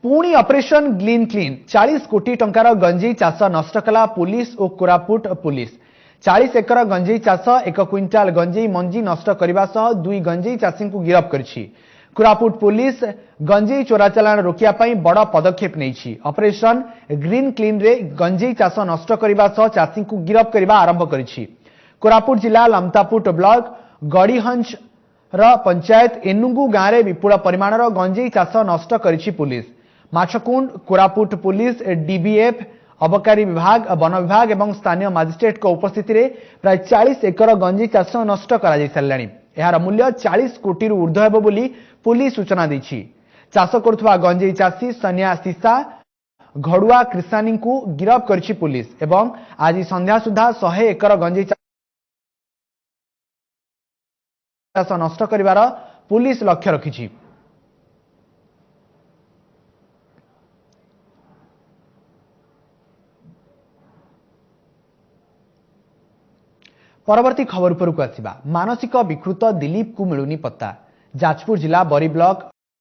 पुणी operation green clean 40 कोटी टंकार गंजेई चाष नष्ट कला पुलिस और कोरापुट पुलिस 40 एकर गंजेई चाष 1 क्विंटाल गंजेई मंजी नष्ट करने सह 2 गंजेई चाषी को गिरफ्त कर कोरापुट पुलिस गंजेई चोराचालाण रोकिया बड़ पदक्षेप नहीं ऑपरेशन ग्रीन क्लीन रे गंजेई चाष नष्ट करने सह चाषी को गिरफ्त करने आरंभ कर कोरापुट जिला लमतापुट ब्लॉक गड़ीहंच पंचायत एनुगु गाँव में विपुल परिमाणर गंजेई चाष नष्ट कर पुलिस माछकुंड कोरापुट पुलिस डीबीएफ अबकारी विभाग वन विभाग और स्थानीय मजिस्ट्रेट को उपस्थिति रे प्राय 40 एकर गंजेई चाष नष्ट कर सारा यार मूल्य 40 कोटी ऊर्ध्व हेब बोली पुलिस सूचना दी चाष करुवा गंजेई चाषी सनिया सीसा घड़ुआ कृषानी को गिरफ्त कर पुलिस एवं आज संध्या सुधा 100 एकर गंजेई चाष नष्ट कर पुलिस लक्ष्य रखी। परवर्ती खबर उपरकू आसिबा मानसिक विकृत दिलीप को मिलुनी पत्ता जाजपुर जिला बरी ब्लॉक